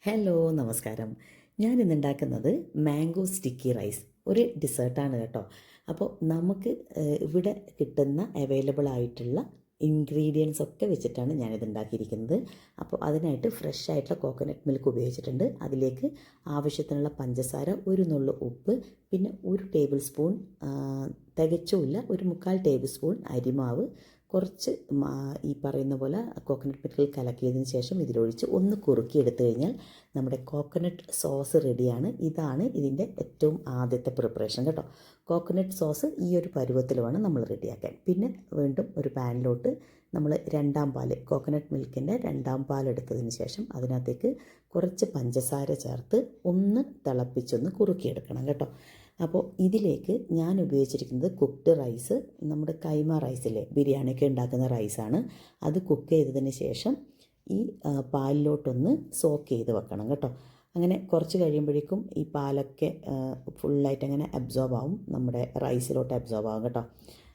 Hello നമസ്കാരം. ഞാനിന്ന് ഉണ്ടാക്കുന്നത് മാംഗോ സ്റ്റിക്കി റൈസ് ഒരു ഡിസേർട്ടാണ് കേട്ടോ. അപ്പോൾ നമുക്ക് ഇവിടെ കിട്ടുന്ന അവൈലബിൾ ആയിട്ടുള്ള ഇൻഗ്രീഡിയൻസ് ഒക്കെ വെച്ചിട്ടാണ് ഞാനിത് ഉണ്ടാക്കിയിരിക്കുന്നത്. അപ്പോൾ അതിനായിട്ട് ഫ്രഷ് ആയിട്ടുള്ള കോക്കനട്ട് മിൽക്ക് ഉപയോഗിച്ചിട്ടുണ്ട്. അതിലേക്ക് ആവശ്യത്തിനുള്ള പഞ്ചസാര, ഒരു നുള്ളു ഉപ്പ്, പിന്നെ ഒരു ടേബിൾ സ്പൂൺ തികച്ചുമില്ല, ഒരു 1/4 ടേബിൾ സ്പൂൺ അരിമാവ്, കുറച്ച് ഈ പറയുന്ന പോലെ കോക്കനട്ട് മിൽക്കിൽ കലക്കിയതിന് ശേഷം ഇതിലൊഴിച്ച് ഒന്ന് കുറുക്കിയെടുത്തു കഴിഞ്ഞാൽ നമ്മുടെ കോക്കനട്ട് സോസ് റെഡിയാണ്. ഇതാണ് ഇതിൻ്റെ ഏറ്റവും ആദ്യത്തെ പ്രിപ്പറേഷൻ കേട്ടോ. കോക്കനട്ട് സോസ് ഈ ഒരു പരുവത്തിൽ വേണം നമ്മൾ റെഡിയാക്കാൻ. പിന്നെ വീണ്ടും ഒരു പാനിലോട്ട് നമ്മൾ രണ്ടാം പാൽ, കോക്കനട്ട് മിൽക്കിൻ്റെ രണ്ടാം പാൽ എടുത്തതിന് ശേഷം അതിനകത്തേക്ക് കുറച്ച് പഞ്ചസാര ചേർത്ത് ഒന്ന് തിളപ്പിച്ചൊന്ന് കുറുക്കിയെടുക്കണം കേട്ടോ. അപ്പോൾ ഇതിലേക്ക് ഞാൻ ഉപയോഗിച്ചിരിക്കുന്നത് കുക്ക്ഡ് റൈസ്, നമ്മുടെ കൈമ റൈസില്ലേ, ബിരിയാണിയൊക്കെ ഉണ്ടാക്കുന്ന റൈസാണ്. അത് കുക്ക് ചെയ്തതിന് ശേഷം ഈ പാലിലോട്ടൊന്ന് സോക്ക് ചെയ്ത് വെക്കണം കേട്ടോ. അങ്ങനെ കുറച്ച് കഴിയുമ്പോഴേക്കും ഈ പാലൊക്കെ ഫുള്ളായിട്ട് അങ്ങനെ അബ്സോർബ് ആവും, നമ്മുടെ റൈസിലോട്ട് അബ്സോർബ് ആവും കേട്ടോ.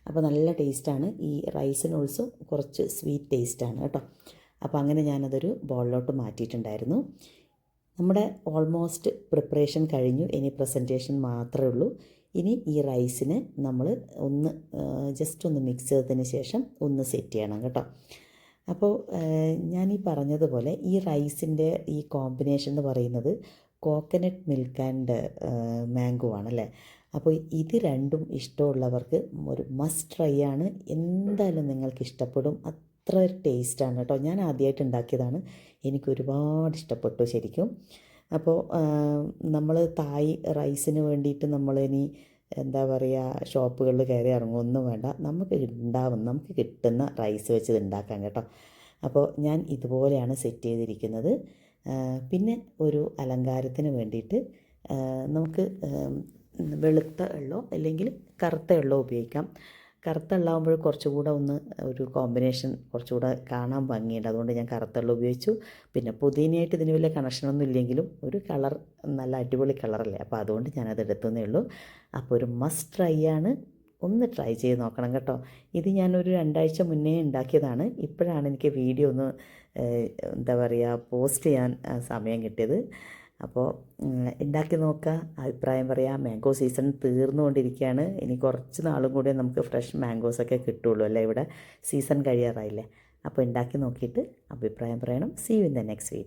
അപ്പോൾ നല്ല ടേസ്റ്റാണ്. ഈ റൈസിന് ഓൾസോ കുറച്ച് സ്വീറ്റ് ടേസ്റ്റാണ് കേട്ടോ. അപ്പോൾ അങ്ങനെ ഞാനതൊരു ബൗളിലോട്ട് മാറ്റിയിട്ടുണ്ടായിരുന്നു. നമ്മുടെ ഓൾമോസ്റ്റ് പ്രിപ്പറേഷൻ കഴിഞ്ഞു. ഇനി പ്രസൻറ്റേഷൻ മാത്രമേ ഉള്ളൂ. ഇനി ഈ റൈസിന് നമ്മൾ ഒന്ന് ജസ്റ്റ് ഒന്ന് മിക്സ് ചെയ്തതിന് ശേഷം ഒന്ന് സെറ്റ് ചെയ്യണം കേട്ടോ. അപ്പോൾ ഞാൻ ഈ പറഞ്ഞതുപോലെ ഈ റൈസിൻ്റെ ഈ കോമ്പിനേഷൻ എന്ന് പറയുന്നത് കോക്കനട്ട് മിൽക്ക് ആൻഡ് മാംഗോ ആണല്ലേ. അപ്പോൾ ഇത് രണ്ടും ഇഷ്ടമുള്ളവർക്ക് ഒരു മസ്റ്റ് ട്രൈ ആണ്. എന്തായാലും നിങ്ങൾക്ക് ഇഷ്ടപ്പെടും. അത്ര ടേസ്റ്റാണ് കേട്ടോ. ഞാൻ ആദ്യമായിട്ട് ഉണ്ടാക്കിയതാണ്, എനിക്ക് ഒരുപാട് ഇഷ്ടപ്പെട്ടു ശരിക്കും. അപ്പോൾ നമ്മൾ തായ് റൈസിന് വേണ്ടിയിട്ട് നമ്മളിനി എന്താ പറയുക, ഷോപ്പുകളിൽ കയറി ഇറങ്ങുമൊന്നും വേണ്ട, നമുക്ക് കിട്ടുന്ന റൈസ് വെച്ച് ഇത് ഉണ്ടാക്കാം കേട്ടോ. അപ്പോൾ ഞാൻ ഇതുപോലെയാണ് സെറ്റ് ചെയ്തിരിക്കുന്നത്. പിന്നെ ഒരു അലങ്കാരത്തിന് വേണ്ടിയിട്ട് നമുക്ക് വെളുത്ത എള്ളോ അല്ലെങ്കിൽ കറുത്ത എള്ളോ ഉപയോഗിക്കാം. കറുത്ത എള്ളാകുമ്പോൾ കുറച്ചുകൂടെ ഒന്ന് ഒരു കോമ്പിനേഷൻ കുറച്ചുകൂടെ കാണാൻ ഭംഗിയുണ്ട്, അതുകൊണ്ട് ഞാൻ കറുത്ത എള്ള ഉപയോഗിച്ചു. പിന്നെ പുതിനയായിട്ട് ഇതിന് വലിയ കണക്ഷനൊന്നും ഇല്ലെങ്കിലും ഒരു കളർ, നല്ല അടിപൊളി കളറല്ലേ, അപ്പോൾ അതുകൊണ്ട് ഞാനത് എടുത്തതേ ഉള്ളൂ. അപ്പോൾ ഒരു മസ്റ്റ് ട്രൈ ആണ്, ഒന്ന് ട്രൈ ചെയ്ത് നോക്കണം കേട്ടോ. ഇത് ഞാനൊരു 2 ആഴ്ച മുന്നേ ഉണ്ടാക്കിയതാണ്. ഇപ്പോഴാണ് എനിക്ക് വീഡിയോ ഒന്ന് എന്താ പറയുക പോസ്റ്റ് ചെയ്യാൻ സമയം കിട്ടിയത്. അപ്പോൾ ഉണ്ടാക്കി നോക്കുക, അഭിപ്രായം പറയാം. മാംഗോ സീസൺ തീർന്നുകൊണ്ടിരിക്കുകയാണ്. ഇനി കുറച്ച് നാളും കൂടെ നമുക്ക് ഫ്രഷ് മാംഗോസൊക്കെ കിട്ടുള്ളൂ അല്ലേ, ഇവിടെ സീസൺ കഴിയാറായില്ലേ. അപ്പോൾ ഉണ്ടാക്കി നോക്കിയിട്ട് അഭിപ്രായം പറയണം. See you in the next video.